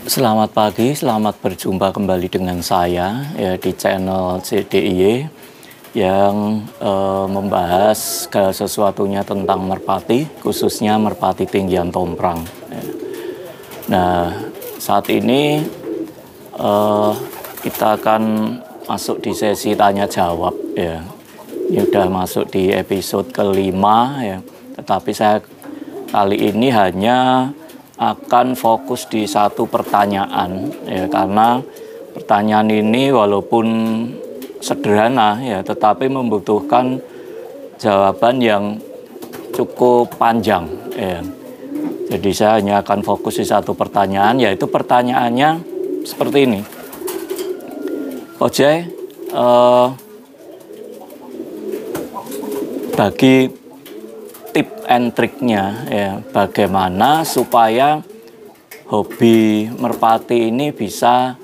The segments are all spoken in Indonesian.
Selamat pagi, selamat berjumpa kembali dengan saya ya di channel CDIY yang membahas segala sesuatunya tentang merpati, khususnya merpati tinggian tomprang. Ya. Nah, saat ini kita akan masuk di sesi tanya jawab ya. Ini udah masuk di episode kelima ya. Tetapi saya kali ini hanya akan fokus di satu pertanyaan ya, karena pertanyaan ini walaupun sederhana ya, tetapi membutuhkan jawaban yang cukup panjang ya. Jadi saya hanya akan fokus di satu pertanyaan, yaitu pertanyaannya seperti ini. Ojek, bagi tip and triknya ya, bagaimana supaya hobi merpati ini bisa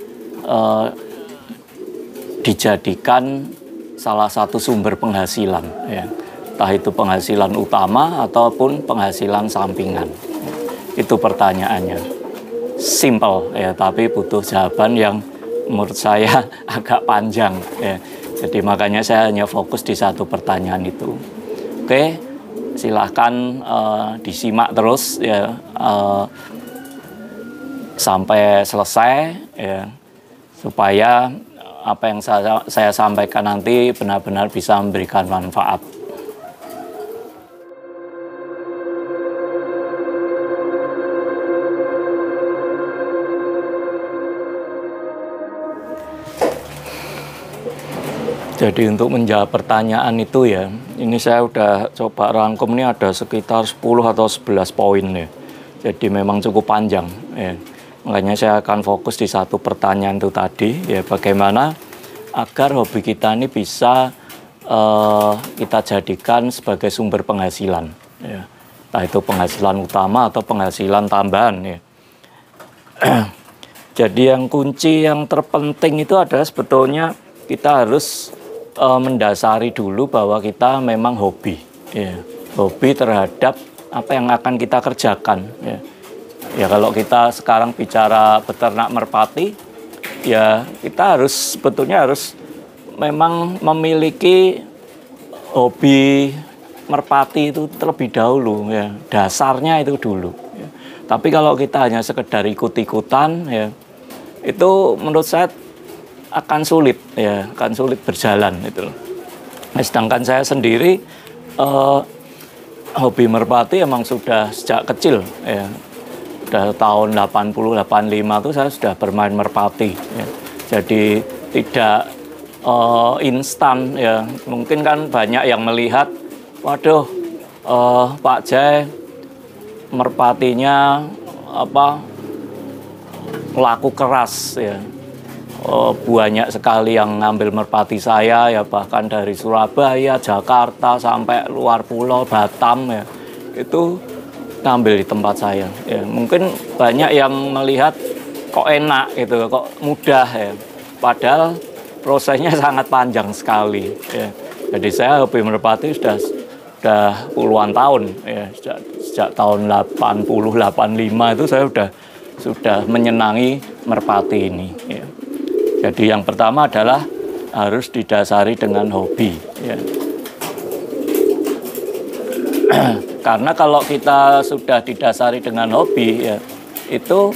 dijadikan salah satu sumber penghasilan ya. Entah itu penghasilan utama ataupun penghasilan sampingan. Itu pertanyaannya. Simple ya, tapi butuh jawaban yang menurut saya agak panjang ya. Jadi makanya saya hanya fokus di satu pertanyaan itu. Oke. Silahkan disimak terus ya sampai selesai ya, supaya apa yang saya sampaikan nanti benar-benar bisa memberikan manfaat. Jadi untuk menjawab pertanyaan itu ya, ini saya udah coba rangkum, ini ada sekitar 10 atau 11 poin ya. Jadi memang cukup panjang ya. Makanya saya akan fokus di satu pertanyaan itu tadi ya, bagaimana agar hobi kita ini bisa kita jadikan sebagai sumber penghasilan ya. Entah itu penghasilan utama atau penghasilan tambahan ya. Jadi yang kunci yang terpenting itu adalah sebetulnya kita harus mendasari dulu bahwa kita memang hobi ya. Hobi terhadap apa yang akan kita kerjakan ya. Ya kalau kita sekarang bicara beternak merpati ya, kita sebetulnya harus memang memiliki hobi merpati itu terlebih dahulu ya, dasarnya itu dulu ya. Tapi kalau kita hanya sekedar ikut-ikutan ya, itu menurut saya akan sulit ya, akan sulit berjalan itu. Nah, sedangkan saya sendiri hobi merpati emang sudah sejak kecil ya. Sudah tahun 80 85 itu saya sudah bermain merpati ya. Jadi tidak instan ya. Mungkin kan banyak yang melihat, waduh Pak Jai merpatinya laku keras ya. Banyak sekali yang ngambil merpati saya ya, bahkan dari Surabaya, Jakarta sampai luar pulau Batam ya, itu ngambil di tempat saya ya. Mungkin banyak yang melihat kok enak gitu, kok mudah ya, padahal prosesnya sangat panjang sekali ya. Jadi saya hobi merpati sudah puluhan tahun ya, sejak tahun 80 85 itu saya sudah menyenangi merpati ini ya. Jadi yang pertama adalah harus didasari dengan hobi ya. Karena kalau kita sudah didasari dengan hobi ya, itu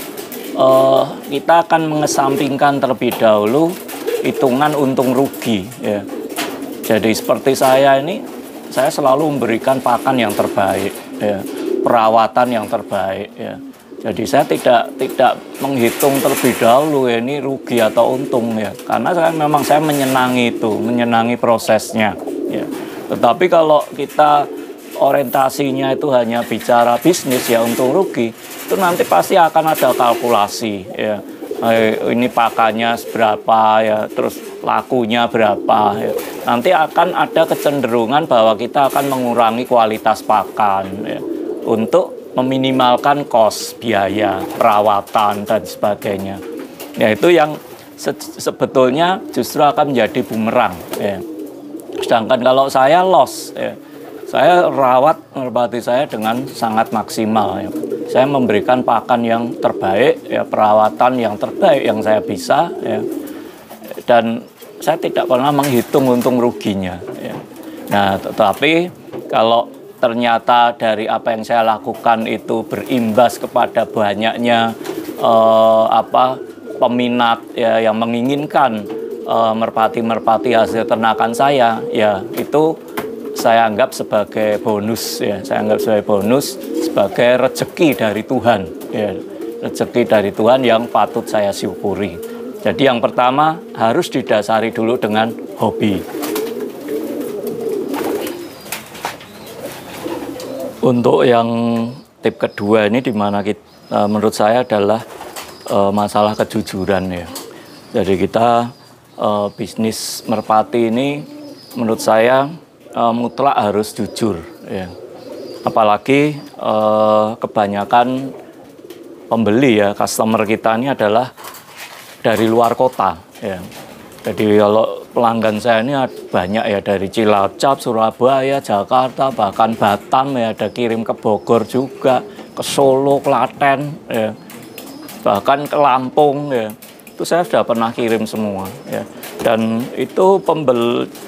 kita akan mengesampingkan terlebih dahulu hitungan untung rugi ya. Jadi seperti saya ini, saya selalu memberikan pakan yang terbaik ya, perawatan yang terbaik ya. Jadi saya tidak menghitung terlebih dahulu ya, ini rugi atau untung ya, karena saya menyenangi itu, menyenangi prosesnya ya. Tetapi kalau kita orientasinya itu hanya bicara bisnis ya, untung rugi, itu nanti pasti akan ada kalkulasi ya. Ini pakannya seberapa ya, terus lakunya berapa ya. Nanti akan ada kecenderungan bahwa kita akan mengurangi kualitas pakan ya, untuk meminimalkan kos biaya perawatan dan sebagainya. Ya itu yang sebetulnya justru akan menjadi bumerang ya. Sedangkan kalau saya loss ya, saya rawat merpati saya dengan sangat maksimal ya. saya memberikan pakan yang terbaik, ya, perawatan yang terbaik yang saya bisa, ya. Dan saya tidak pernah menghitung untung ruginya, ya. Nah, tetapi kalau ternyata dari apa yang saya lakukan itu berimbas kepada banyaknya peminat, ya, yang menginginkan merpati-merpati hasil ternakan saya, ya itu saya anggap sebagai bonus, ya. Saya anggap sebagai bonus, sebagai rezeki dari Tuhan, ya. Rezeki dari Tuhan yang patut saya syukuri. Jadi yang pertama harus didasari dulu dengan hobi. Untuk yang tip kedua ini, dimana menurut saya adalah masalah kejujuran, ya. Jadi kita bisnis merpati ini menurut saya mutlak harus jujur, ya. Apalagi kebanyakan pembeli, ya, customer kita ini adalah dari luar kota, ya. Jadi kalau pelanggan saya ini banyak, ya, dari Cilacap, Surabaya, Jakarta, bahkan Batam, ya, ada kirim ke Bogor juga, ke Solo, Klaten, ya, bahkan ke Lampung, ya. Itu saya sudah pernah kirim semua, ya. Dan itu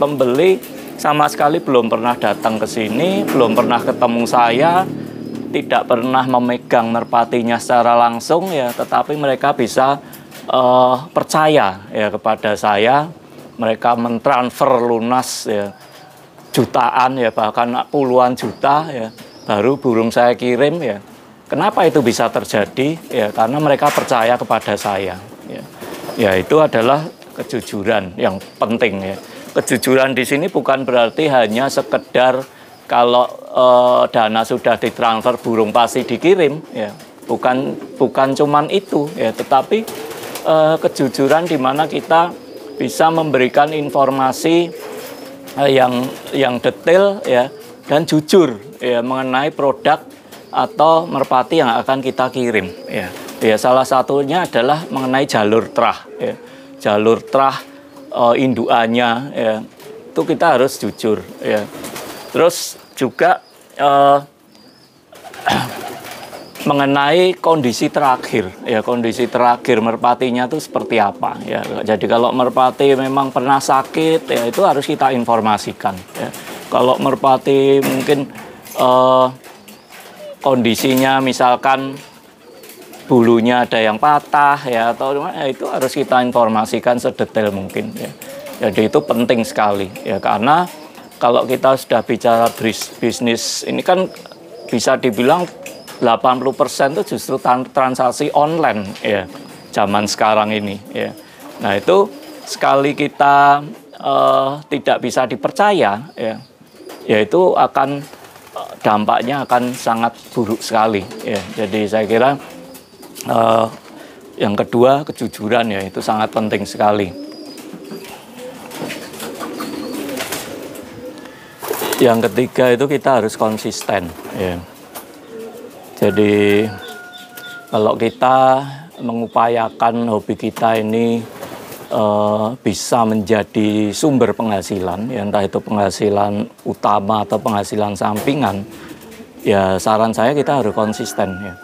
pembeli sama sekali belum pernah datang ke sini, belum pernah ketemu saya, tidak pernah memegang merpatinya secara langsung, ya, tetapi mereka bisa percaya, ya, kepada saya. Mereka mentransfer lunas, ya, jutaan, ya, bahkan puluhan juta, ya, baru burung saya kirim, ya. Kenapa itu bisa terjadi? Ya, karena mereka percaya kepada saya, ya. Ya, itu adalah kejujuran yang penting, ya. Kejujuran di sini bukan berarti hanya sekedar kalau dana sudah ditransfer burung pasti dikirim, ya. Bukan cuman itu, ya, tetapi kejujuran di mana kita bisa memberikan informasi yang detail, ya, dan jujur, ya, mengenai produk atau merpati yang akan kita kirim, ya. Ya, salah satunya adalah mengenai jalur trah, ya. Jalur trah indukannya, ya, itu kita harus jujur, ya. Terus juga mengenai kondisi terakhir, ya, kondisi terakhir merpatinya itu seperti apa, ya. Jadi kalau merpati memang pernah sakit, ya, itu harus kita informasikan, ya. Kalau merpati mungkin kondisinya misalkan bulunya ada yang patah, ya, atau ya, itu harus kita informasikan sedetail mungkin, ya. Jadi itu penting sekali, ya, karena kalau kita sudah bicara bisnis ini kan bisa dibilang 80% itu justru transaksi online, ya, zaman sekarang ini, ya. Nah, itu sekali kita tidak bisa dipercaya, ya, itu akan dampaknya akan sangat buruk sekali, ya. Jadi saya kira yang kedua, kejujuran, ya, itu sangat penting sekali. Yang ketiga itu kita harus konsisten, ya. Jadi kalau kita mengupayakan hobi kita ini bisa menjadi sumber penghasilan, ya, entah itu penghasilan utama atau penghasilan sampingan, ya, saran saya kita harus konsisten, ya.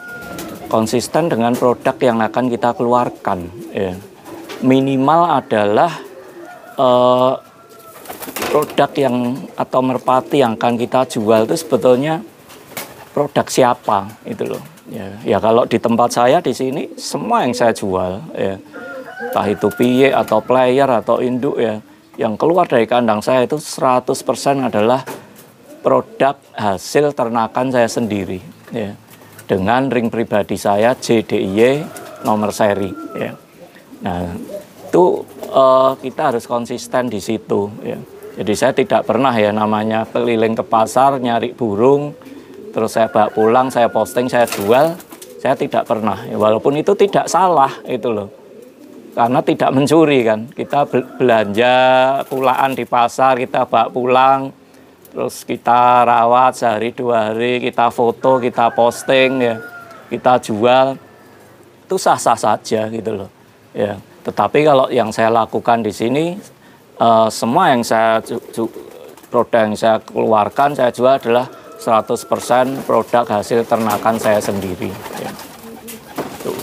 Konsisten dengan produk yang akan kita keluarkan, ya. Minimal adalah produk yang atau merpati yang akan kita jual itu sebetulnya produk siapa, itu loh, ya. Ya, kalau di tempat saya di sini semua yang saya jual, ya, entah itu piye atau player atau induk, ya, yang keluar dari kandang saya itu 100% adalah produk hasil ternakan saya sendiri, ya, dengan ring pribadi saya JDIY nomor seri, ya. Nah, itu kita harus konsisten di situ, ya. Jadi saya tidak pernah, ya, namanya keliling ke pasar nyari burung terus saya bawa pulang, saya posting, saya jual. Saya tidak pernah, ya, walaupun itu tidak salah, itu loh, karena tidak mencuri, kan. Kita belanja pulaan di pasar, kita bawa pulang, terus kita rawat sehari 2 hari, kita foto, kita posting, ya, kita jual, itu sah-sah saja, gitu loh, ya. Tetapi kalau yang saya lakukan di sini, semua yang produk yang saya keluarkan, saya jual adalah 100% produk hasil ternakan saya sendiri. Ya. Tuh.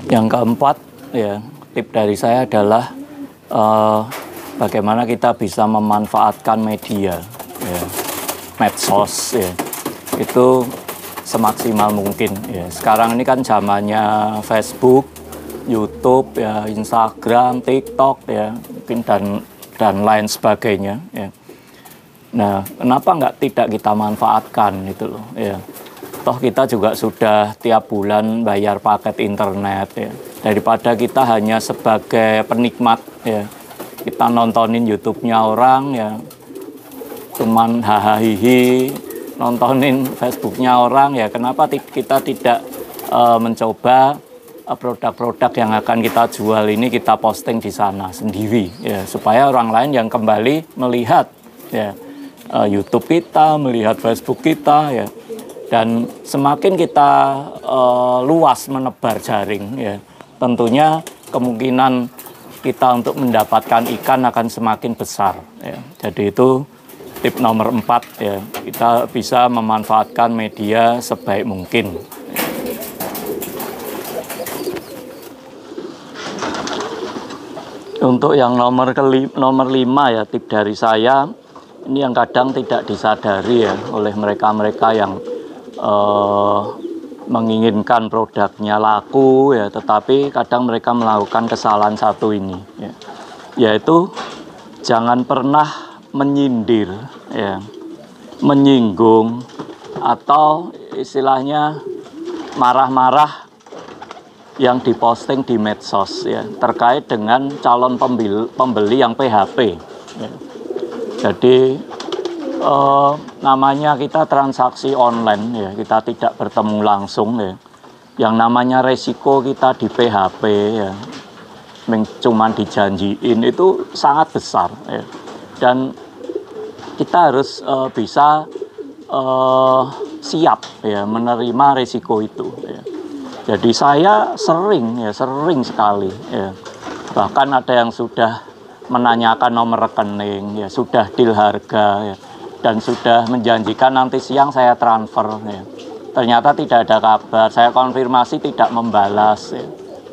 Yang keempat, ya, tip dari saya adalah bagaimana kita bisa memanfaatkan media, ya, medsos, ya, itu semaksimal mungkin. Ya. Sekarang ini kan zamannya Facebook, YouTube, ya, Instagram, TikTok, ya, mungkin dan lain sebagainya. Ya. Nah, kenapa tidak kita manfaatkan itu loh? Ya. Toh kita juga sudah tiap bulan bayar paket internet, ya. Daripada kita hanya sebagai penikmat, ya, kita nontonin YouTube-nya orang, ya, cuman hahaha, nontonin Facebook-nya orang, ya, kenapa kita tidak mencoba produk-produk yang akan kita jual ini kita posting di sana sendiri, ya, supaya orang lain yang kembali melihat, ya, YouTube kita, melihat Facebook kita, ya, dan semakin kita luas menebar jaring, ya, tentunya kemungkinan kita untuk mendapatkan ikan akan semakin besar, ya. Jadi itu tip nomor 4, ya, kita bisa memanfaatkan media sebaik mungkin. Untuk yang nomor 5, ya, tip dari saya, ini yang kadang tidak disadari, ya, oleh mereka-mereka yang menginginkan produknya laku, ya, tetapi kadang mereka melakukan kesalahan satu ini, ya, yaitu jangan pernah menyindir, ya, menyinggung, atau istilahnya marah-marah yang diposting di medsos, ya, terkait dengan calon pembeli yang PHP, ya. Jadi namanya kita transaksi online, ya, kita tidak bertemu langsung, ya. Yang namanya resiko kita di PHP, ya, cuman dijanjiin itu sangat besar, ya. Dan kita harus bisa siap, ya, menerima resiko itu, ya. Jadi saya sering sekali, ya, bahkan ada yang sudah menanyakan nomor rekening, ya, sudah deal harga, ya, dan sudah menjanjikan nanti siang saya transfer, ya. Ternyata tidak ada kabar, saya konfirmasi tidak membalas, ya.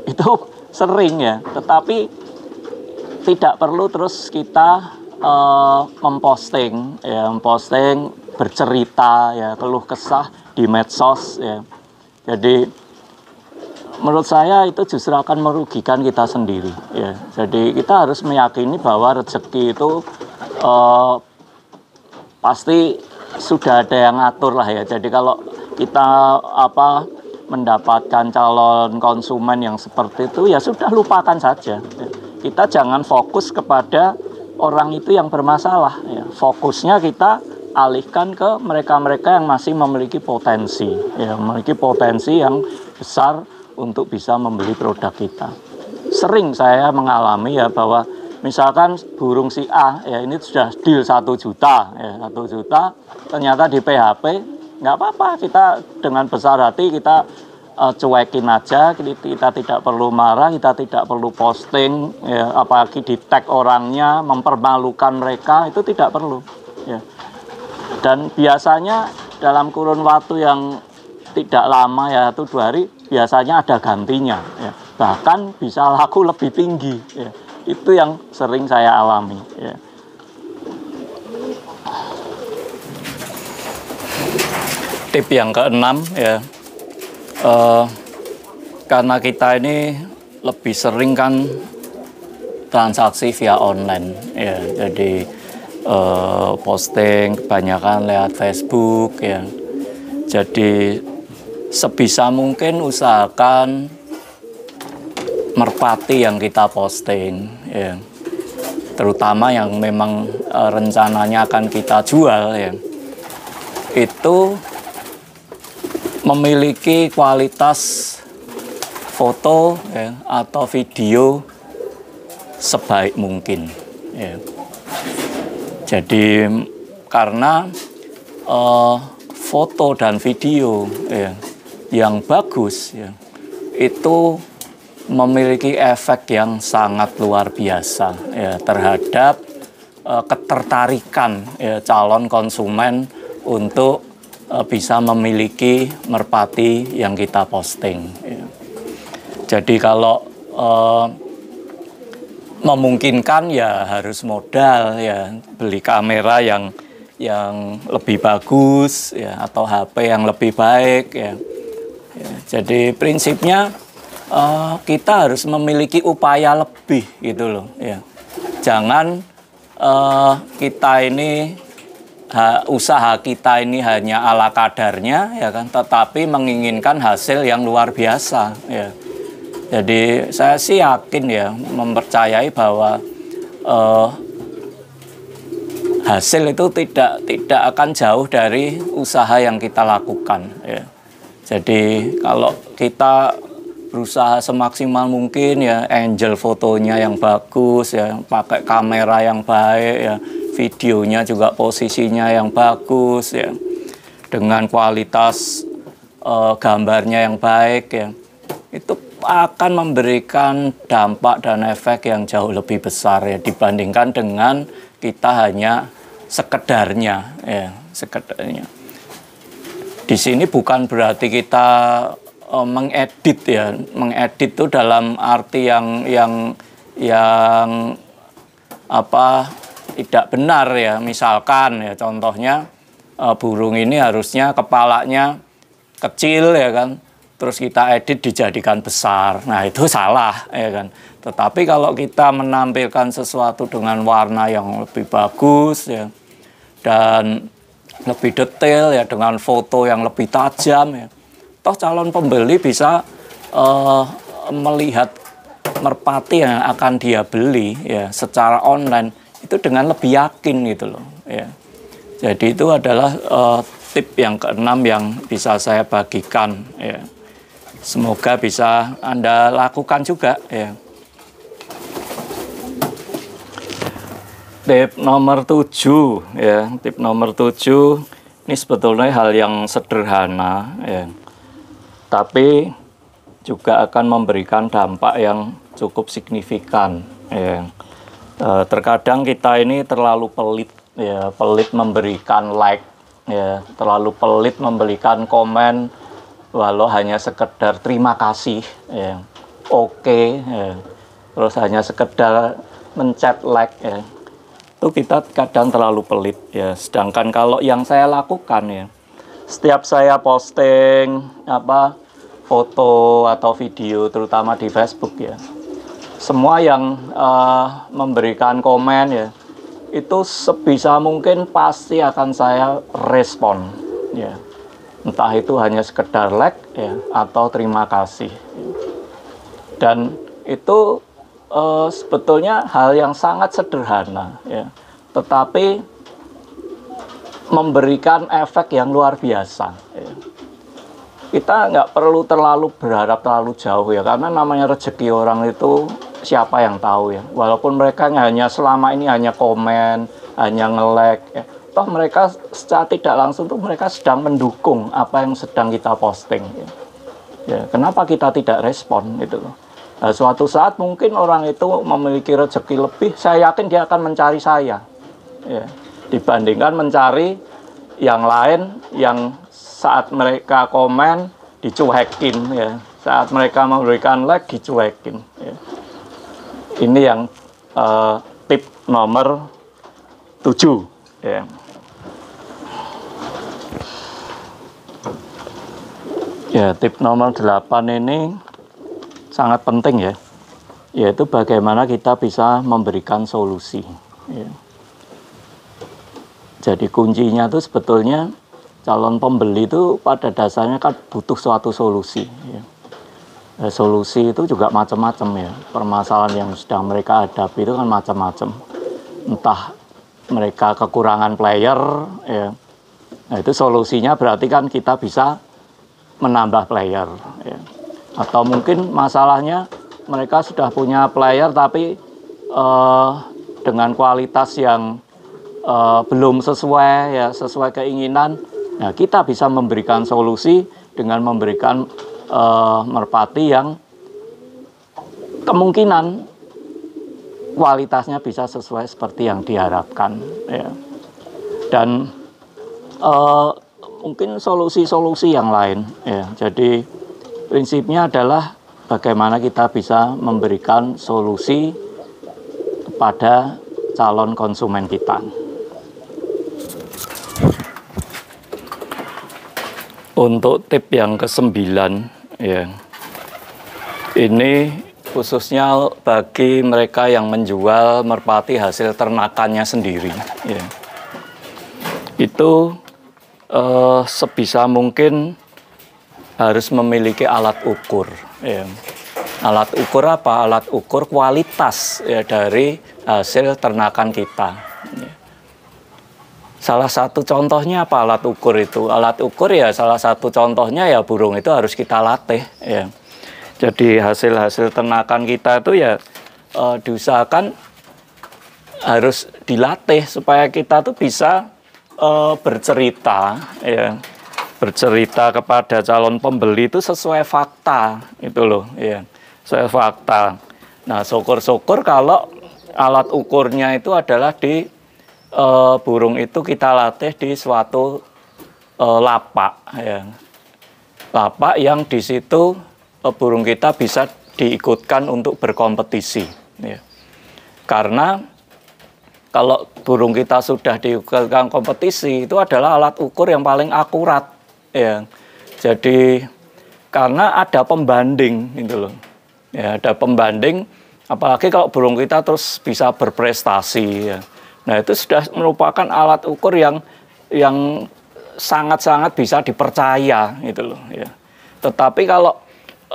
Itu sering, ya, tetapi tidak perlu terus kita memposting, bercerita, ya, keluh kesah di medsos, ya. Jadi menurut saya itu justru akan merugikan kita sendiri, ya. Jadi kita harus meyakini bahwa rezeki itu pasti sudah ada yang ngatur lah, ya. Jadi kalau kita mendapatkan calon konsumen yang seperti itu, ya sudah, lupakan saja, ya. Kita jangan fokus kepada orang itu yang bermasalah, ya. Fokusnya kita alihkan ke mereka-mereka yang masih memiliki potensi, ya, memiliki potensi yang besar untuk bisa membeli produk kita. Sering saya mengalami, ya, bahwa misalkan burung si A, ya, ini sudah deal 1 juta, ya, 1 juta, ternyata di PHP, nggak apa-apa, kita dengan besar hati kita cuekin aja, kita tidak perlu marah, kita tidak perlu posting, ya, apalagi di tag orangnya, mempermalukan mereka, itu tidak perlu, ya. Dan biasanya dalam kurun waktu yang tidak lama, ya, 1-2 hari, biasanya ada gantinya, ya. Bahkan bisa laku lebih tinggi, ya. Itu yang sering saya alami, ya. Tip yang keenam, ya, karena kita ini lebih sering kan transaksi via online, ya. Jadi posting kebanyakan lewat Facebook, ya. Jadi sebisa mungkin usahakan merpati yang kita posting, ya, terutama yang memang rencananya akan kita jual, ya, itu memiliki kualitas foto, ya, atau video sebaik mungkin, ya. Jadi karena foto dan video, ya, yang bagus, ya, itu memiliki efek yang sangat luar biasa, ya, terhadap ketertarikan ya, calon konsumen untuk bisa memiliki merpati yang kita posting. Ya. Jadi kalau memungkinkan ya harus modal ya, beli kamera yang lebih bagus ya, atau HP yang lebih baik ya. Ya, jadi prinsipnya kita harus memiliki upaya lebih gitu loh ya. Jangan kita ini usaha kita ini hanya ala kadarnya ya kan, tetapi menginginkan hasil yang luar biasa ya. Jadi saya sih yakin ya, mempercayai bahwa hasil itu tidak akan jauh dari usaha yang kita lakukan ya. Jadi kalau kita berusaha semaksimal mungkin ya, angel fotonya yang bagus ya, pakai kamera yang baik ya, videonya juga posisinya yang bagus ya, dengan kualitas gambarnya yang baik ya, itu akan memberikan dampak dan efek yang jauh lebih besar ya, dibandingkan dengan kita hanya sekedarnya ya, sekedarnya. Di sini bukan berarti kita mengedit ya, mengedit itu dalam arti yang apa, tidak benar ya. Misalkan ya, contohnya burung ini harusnya kepalanya kecil ya kan, terus kita edit dijadikan besar. Nah, itu salah ya kan. Tetapi kalau kita menampilkan sesuatu dengan warna yang lebih bagus ya, dan lebih detail ya, dengan foto yang lebih tajam ya, toh calon pembeli bisa melihat merpati yang akan dia beli ya secara online itu dengan lebih yakin gitu loh ya. Jadi itu adalah tip yang keenam yang bisa saya bagikan ya. Semoga bisa Anda lakukan juga ya. Tip nomor 7 ya, tip nomor 7 ini sebetulnya hal yang sederhana ya, tapi juga akan memberikan dampak yang cukup signifikan ya. Terkadang kita ini terlalu pelit ya, pelit memberikan like ya, terlalu pelit memberikan komen walau hanya sekedar terima kasih ya, oke ya, terus hanya sekedar mencet like ya, itu kita kadang terlalu pelit ya. Sedangkan kalau yang saya lakukan ya, setiap saya posting apa foto atau video, terutama di Facebook ya, semua yang memberikan komen ya, itu sebisa mungkin pasti akan saya respon ya, entah itu hanya sekedar like ya atau terima kasih. Dan itu sebetulnya hal yang sangat sederhana ya, tetapi memberikan efek yang luar biasa ya. Kita nggak perlu terlalu berharap terlalu jauh ya, karena namanya rezeki orang itu siapa yang tahu ya. Walaupun mereka hanya selama ini hanya komen, hanya nge-like ya, toh mereka secara tidak langsung tuh mereka sedang mendukung apa yang sedang kita posting ya. Ya, kenapa kita tidak respon gitu loh. Nah, suatu saat mungkin orang itu memiliki rezeki lebih, saya yakin dia akan mencari saya ya, dibandingkan mencari yang lain yang saat mereka komen dicuekin ya, saat mereka memberikan like dicuekin ya. Ini yang tip nomor 7 ya. Ya, tip nomor 8 ini sangat penting ya, yaitu bagaimana kita bisa memberikan solusi ya. Jadi kuncinya itu sebetulnya calon pembeli itu pada dasarnya kan butuh suatu solusi ya. Solusi itu juga macam-macam ya, permasalahan yang sedang mereka hadapi itu kan macam-macam, entah mereka kekurangan player ya, nah itu solusinya berarti kan kita bisa menambah player ya. Atau mungkin masalahnya mereka sudah punya player tapi dengan kualitas yang belum sesuai ya, sesuai keinginan. Nah, kita bisa memberikan solusi dengan memberikan merpati yang kemungkinan kualitasnya bisa sesuai seperti yang diharapkan, ya. Dan mungkin solusi-solusi yang lain, ya. Jadi prinsipnya adalah bagaimana kita bisa memberikan solusi kepada calon konsumen kita. Untuk tip yang ke-9, ya, ini khususnya bagi mereka yang menjual merpati hasil ternakannya sendiri, ya. Itu sebisa mungkin harus memiliki alat ukur, ya. Alat ukur apa? Alat ukur kualitas, ya, dari hasil ternakan kita, ya. Salah satu contohnya apa alat ukur itu? Alat ukur ya salah satu contohnya ya burung itu harus kita latih, ya. Jadi hasil-hasil ternakan kita itu ya diusahakan harus dilatih supaya kita tuh bisa bercerita, ya, bercerita kepada calon pembeli itu sesuai fakta, itu loh, ya, sesuai fakta. Nah, syukur-syukur kalau alat ukurnya itu adalah di burung itu kita latih di suatu lapak, ya, lapak yang di situ burung kita bisa diikutkan untuk berkompetisi, ya. Karena kalau burung kita sudah diikutkan kompetisi, itu adalah alat ukur yang paling akurat, ya. Jadi karena ada pembanding, gitu loh, ya, ada pembanding. Apalagi kalau burung kita terus bisa berprestasi, ya. Nah, itu sudah merupakan alat ukur yang sangat-sangat bisa dipercaya, gitu loh, ya. Tetapi kalau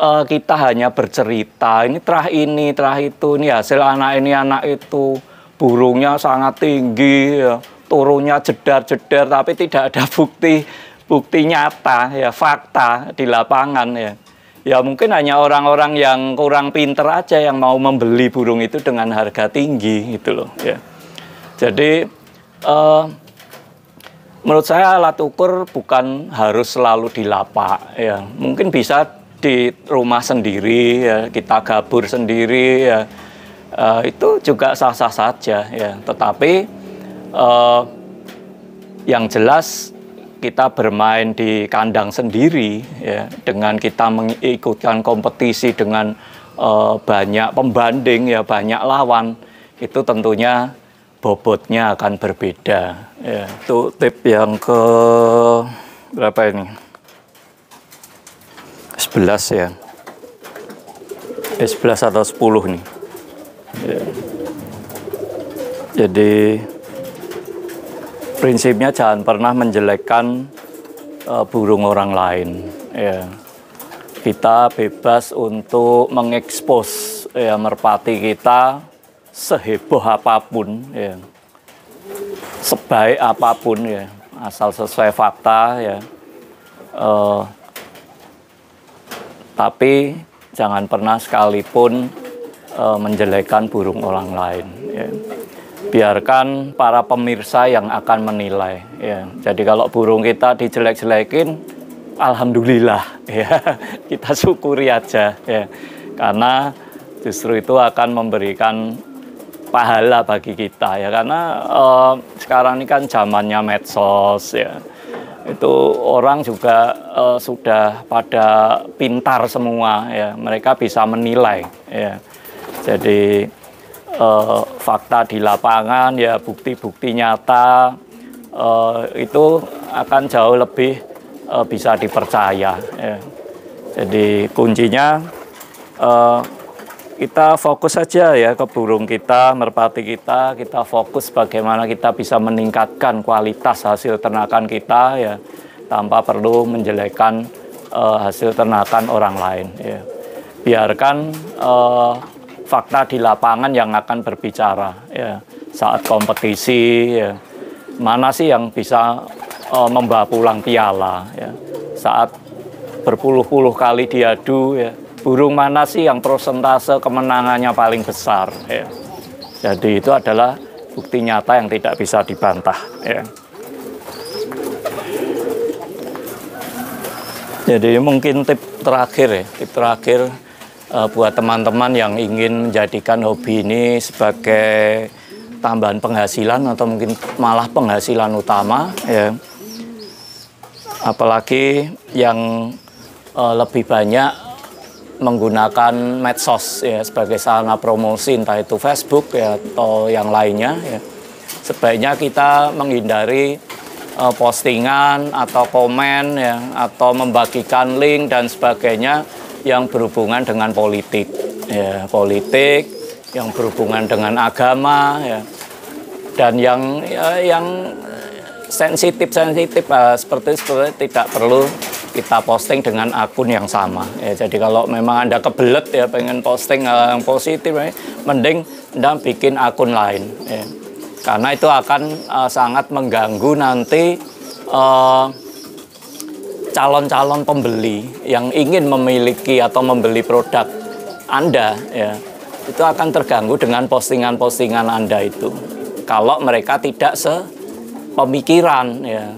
kita hanya bercerita, ini terah itu, ini hasil anak ini, anak itu, burungnya sangat tinggi, ya, turunnya jedar-jedar, tapi tidak ada bukti nyata, ya, fakta di lapangan, ya. Ya mungkin hanya orang-orang yang kurang pinter aja yang mau membeli burung itu dengan harga tinggi, gitu loh, ya. Jadi menurut saya alat ukur bukan harus selalu di lapak, ya. Mungkin bisa di rumah sendiri, ya, kita gabur sendiri, ya, itu juga sah-sah saja, ya. Tetapi yang jelas kita bermain di kandang sendiri, ya, dengan kita mengikutkan kompetisi dengan banyak pembanding, ya, banyak lawan, itu tentunya bobotnya akan berbeda, ya. Itu tip yang ke berapa ini? 11, ya. 11 atau 10 nih, ya. Jadi prinsipnya jangan pernah menjelekkan burung orang lain, ya. Kita bebas untuk mengekspos, ya, merpati kita seheboh apapun, ya, sebaik apapun, ya, asal sesuai fakta, ya. Tapi jangan pernah sekalipun menjelekkan burung orang lain, ya. Biarkan para pemirsa yang akan menilai, ya. Jadi kalau burung kita dijelek-jelekin, alhamdulillah, ya, kita syukuri aja, ya. Karena justru itu akan memberikan pahala bagi kita, ya. Karena sekarang ini kan zamannya medsos, ya. Itu orang juga sudah pada pintar semua, ya. Mereka bisa menilai, ya. Jadi fakta di lapangan, ya, bukti-bukti nyata itu akan jauh lebih bisa dipercaya, ya. Jadi kuncinya kita fokus saja, ya, ke burung kita, merpati kita fokus bagaimana kita bisa meningkatkan kualitas hasil ternakan kita, ya, tanpa perlu menjelekkan hasil ternakan orang lain, ya. Biarkan fakta di lapangan yang akan berbicara, ya, saat kompetisi, ya, mana sih yang bisa membawa pulang piala, ya, saat berpuluh-puluh kali diadu, ya, burung mana sih yang persentase kemenangannya paling besar, ya. Jadi itu adalah bukti nyata yang tidak bisa dibantah, ya. Jadi mungkin tip terakhir, ya, tip terakhir buat teman-teman yang ingin menjadikan hobi ini sebagai tambahan penghasilan atau mungkin malah penghasilan utama, ya. Apalagi yang lebih banyak menggunakan medsos ya sebagai sarana promosi, entah itu Facebook ya atau yang lainnya, ya. Sebaiknya kita menghindari postingan atau komen ya atau membagikan link dan sebagainya yang berhubungan dengan politik, ya, politik yang berhubungan dengan agama, ya, dan yang sensitif seperti tidak perlu kita posting dengan akun yang sama. Ya, jadi kalau memang Anda kebelet ya pengen posting yang positif, mending Anda bikin akun lain, ya. Karena itu akan sangat mengganggu nanti calon-calon pembeli yang ingin memiliki atau membeli produk Anda, ya, itu akan terganggu dengan postingan-postingan Anda itu. Kalau mereka tidak sepemikiran ya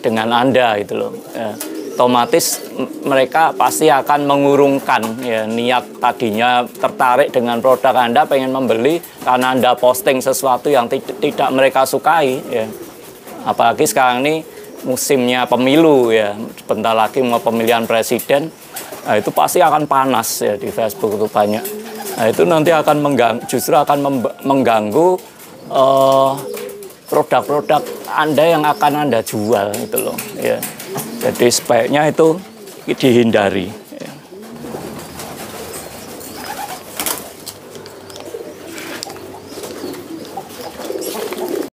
dengan Anda itu loh. Ya. Otomatis mereka pasti akan mengurungkan ya niat tadinya tertarik dengan produk Anda, pengen membeli karena Anda posting sesuatu yang tidak mereka sukai, ya. Apalagi sekarang ini musimnya pemilu ya, sebentar lagi mau pemilihan presiden, nah, itu pasti akan panas ya di Facebook itu banyak. Nah, itu nanti akan justru akan mengganggu produk-produk Anda yang akan Anda jual itu loh, ya. Jadi sebaiknya itu dihindari.